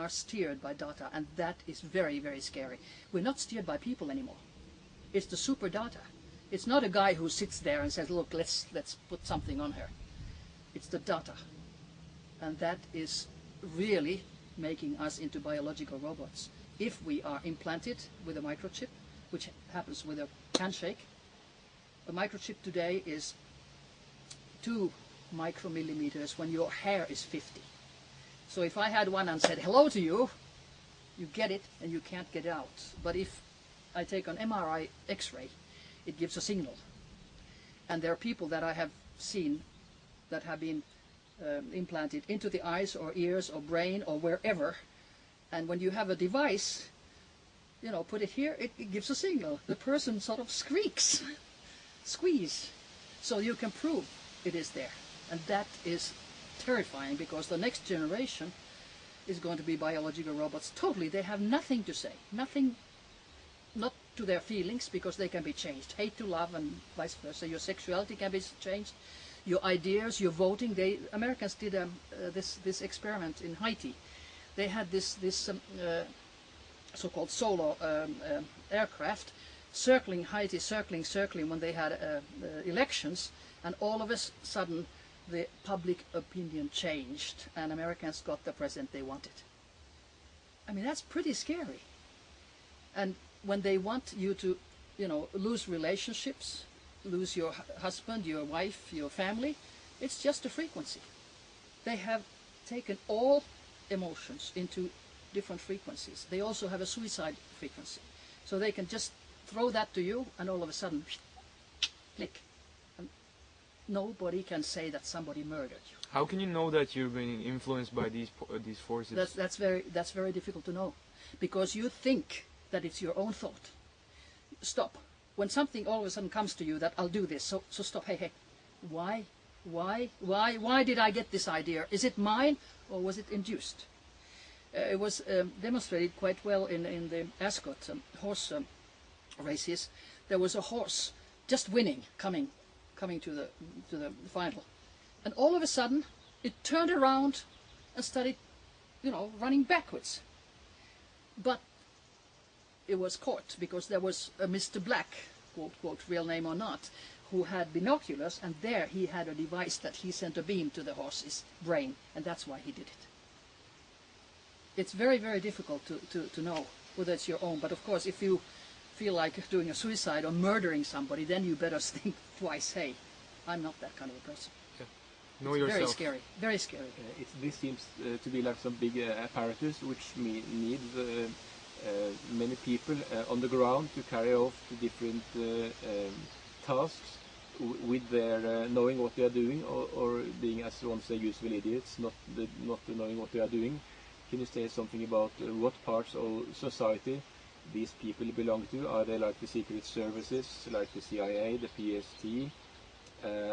are steered by data, and that is very, very scary. We're not steered by people anymore. It's the super data. It's not a guy who sits there and says, look, let's put something on her. It's the data. And that is really making us into biological robots. If we are implanted with a microchip, which happens with a handshake, a microchip today is 2 micromillimeters when your hair is 50. So if I had one and said hello to you, you get it and you can't get it out. But if I take an MRI X-ray, it gives a signal. And there are people that I have seen that have been implanted into the eyes or ears or brain or wherever. And when you have a device, you know, put it here, it gives a signal. The person sort of squeaks, squeeze. So you can prove it is there. And that is terrifying, because the next generation is going to be biological robots. Totally, they have nothing to say, nothing, not to their feelings, because they can be changed. Hate to love and vice versa. Your sexuality can be changed. Your ideas, your voting. Americans did this experiment in Haiti. They had this so-called solo aircraft circling Haiti, circling when they had elections, and all of a sudden the public opinion changed and Americans got the president they wanted. I mean, that's pretty scary. And when they want you to, you know, lose relationships, lose your husband, your wife, your family, it's just a frequency. They have taken all emotions into different frequencies. They also have a suicide frequency. So they can just throw that to you and all of a sudden, click. And nobody can say that somebody murdered you. How can you know that you're being influenced by these forces? That's very difficult to know, because you think that it's your own thought. Stop. When something all of a sudden comes to you that I'll do this, so stop. Hey, why did I get this idea? Is it mine or was it induced? It was demonstrated quite well in the Ascot horse races. There was a horse just winning, coming to the final, and all of a sudden it turned around and started, you know, running backwards. But it was caught because there was a Mr. Black, quote, real name or not, who had binoculars, and there he had a device that he sent a beam to the horse's brain, and that's why he did it. It's very, very difficult to know whether it's your own, but of course if you feel like doing a suicide or murdering somebody, then you better think twice. Hey, I'm not that kind of a person. Yeah. Know yourself. Very scary, very scary. This seems to be like some big apparatus which needs many people on the ground to carry off the different tasks with their knowing what they are doing, or being, as one say, useful idiots, not knowing what they are doing. Can you say something about what parts of society these people belong to? Are they like the secret services, like the CIA, the PST?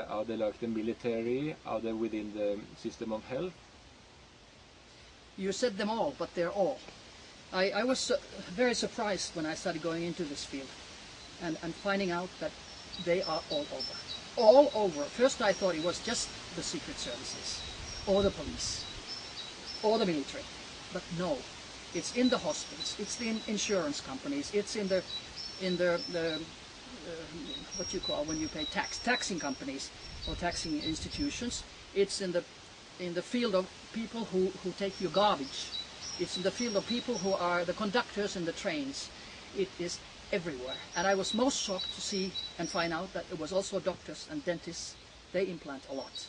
Are they like the military? Are they within the system of health? You said them all, but they're all. I was very surprised when I started going into this field and finding out that they are all over. All over. First I thought it was just the secret services, or the police, or the military. But no, it's in the hospitals, it's in insurance companies, it's in the what you call when you pay taxing companies or taxing institutions. It's in the field of people who take your garbage. It's in the field of people who are the conductors in the trains. It is everywhere. And I was most shocked to see and find out that it was also doctors and dentists. They implant a lot.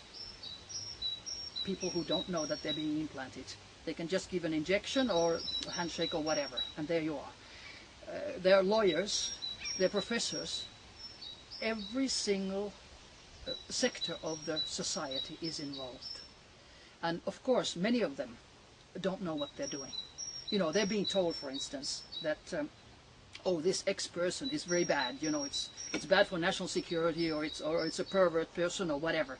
People who don't know that they're being implanted. They can just give an injection or a handshake or whatever, and there you are. There are lawyers, there are professors. Every single sector of the society is involved. And of course, many of them don't know what they're doing. You know, they're being told, for instance, that oh, this X person is very bad. You know, it's bad for national security, or it's a pervert person, or whatever.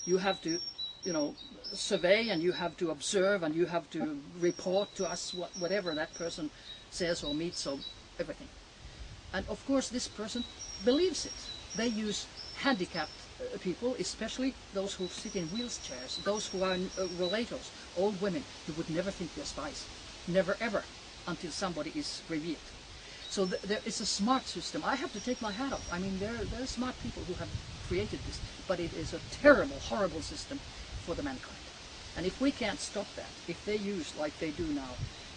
You have to, you know, survey, and you have to observe, and you have to report to us whatever that person says or meets, or everything. And of course, this person believes it. They use handicapped people, especially those who sit in wheelchairs, those who are relators, old women. You would never think they're spies. Never ever, until somebody is revealed. So there is a smart system. I have to take my hat off. I mean, there are smart people who have created this, but it is a terrible, horrible system for the mankind. And if we can't stop that, if they use, like they do now,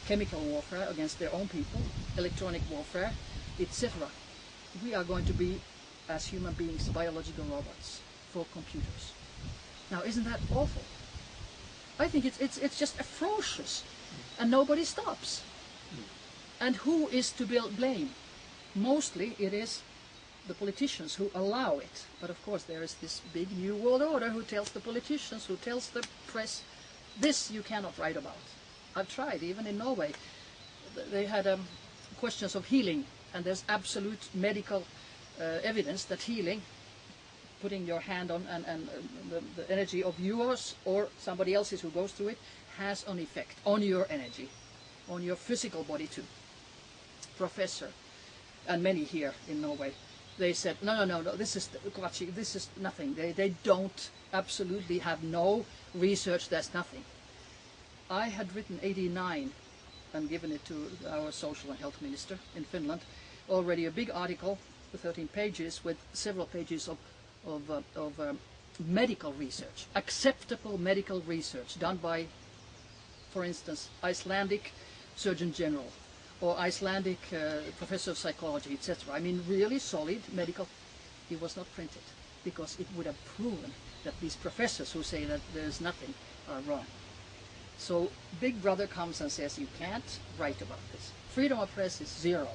chemical warfare against their own people, electronic warfare, etc., we are going to be, as human beings, biological robots for computers. Now, isn't that awful? I think it's just atrocious, and nobody stops. And who is to blame? Mostly it is the politicians who allow it. But of course there is this big new world order who tells the politicians, who tells the press, this you cannot write about. I've tried, even in Norway. They had questions of healing, and there's absolute medical evidence that healing, putting your hand on and the energy of yours or somebody else's who goes through it, has an effect on your energy, on your physical body too. Professor, and many here in Norway, they said, no, this is nothing. They don't, absolutely have no research, there's nothing. I had written 89 and given it to our social and health minister in Finland, already a big article, 13 pages, with several pages of medical research, acceptable medical research done by, for instance, Icelandic Surgeon General, or Icelandic professor of psychology, etc. I mean, really solid medical. It was not printed because it would have proven that these professors who say that there's nothing are wrong. So Big Brother comes and says you can't write about this. Freedom of press is zero.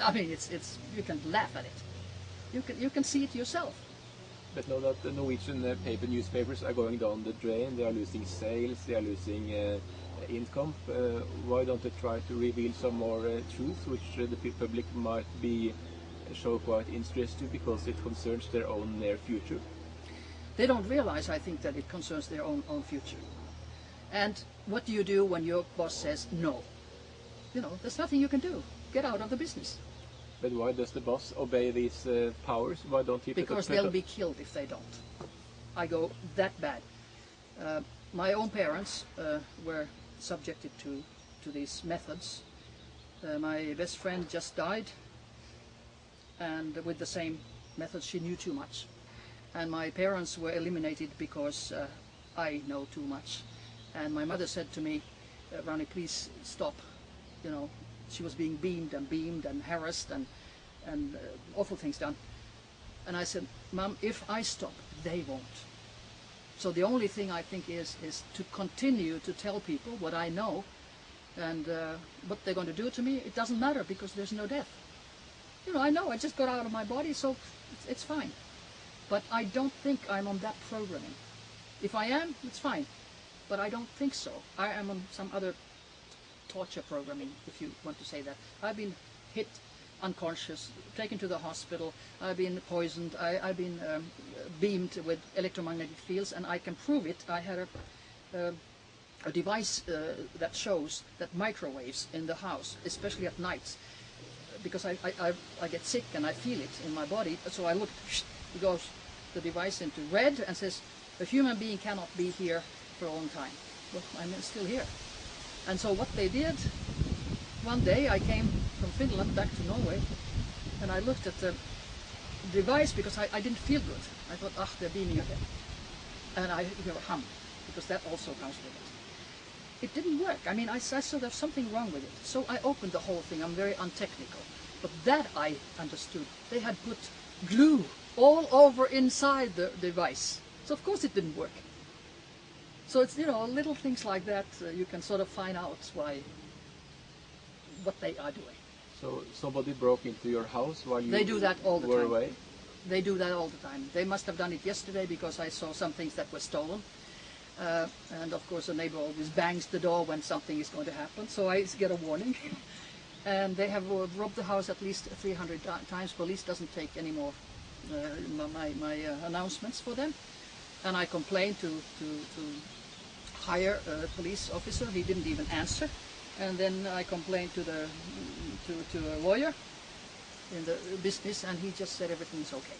I mean, it's you can laugh at it. You can see it yourself. But now that the Norwegian paper newspapers are going down the drain, they are losing sales, they are losing income. Why don't they try to reveal some more truth, which the public might show quite interest to, because it concerns their own near future? They don't realize, I think, that it concerns their own future. And what do you do when your boss says no? You know, there's nothing you can do. Get out of the business. But why does the boss obey these powers? Why don't he? Because they'll be killed if they don't. I go that bad. My own parents were subjected to these methods. My best friend just died, and with the same methods. She knew too much. And my parents were eliminated because I know too much. And my mother said to me, Rauni, please stop. You know, she was being beamed and harassed and awful things done. And I said, Mom, if I stop, they won't. So the only thing I think is to continue to tell people what I know, and what they're going to do to me, it doesn't matter because there's no death. You know, I know, I just got out of my body, so it's fine. But I don't think I'm on that programming. If I am, it's fine. But I don't think so. I am on some other torture programming, if you want to say that. I've been hit unconscious, taken to the hospital, I've been poisoned, I've been beamed with electromagnetic fields, and I can prove it. I had a device that shows that microwaves in the house, especially at night, because I get sick and I feel it in my body, so I look, it goes the device into red and says, a human being cannot be here for a long time. Well, I'm still here. And so what they did, one day I came from Finland back to Norway, and I looked at the device because I didn't feel good. I thought, they're beaming again. And I hear a hum, because that also comes with it. It didn't work. I mean, I saw there's something wrong with it. So I opened the whole thing. I'm very untechnical. But that I understood. They had put glue all over inside the device. So of course it didn't work. So it's, you know, little things like that you can sort of find out what they are doing. So somebody broke into your house while you They do that all the were time. away? They do that all the time. They must have done it yesterday because I saw some things that were stolen. And of course a neighbor always bangs the door when something is going to happen, so I get a warning. And they have robbed the house at least 300 times. Police doesn't take any more my announcements for them. And I complained to hire a police officer. He didn't even answer. And then I complained to a lawyer in the business, and he just said everything's okay.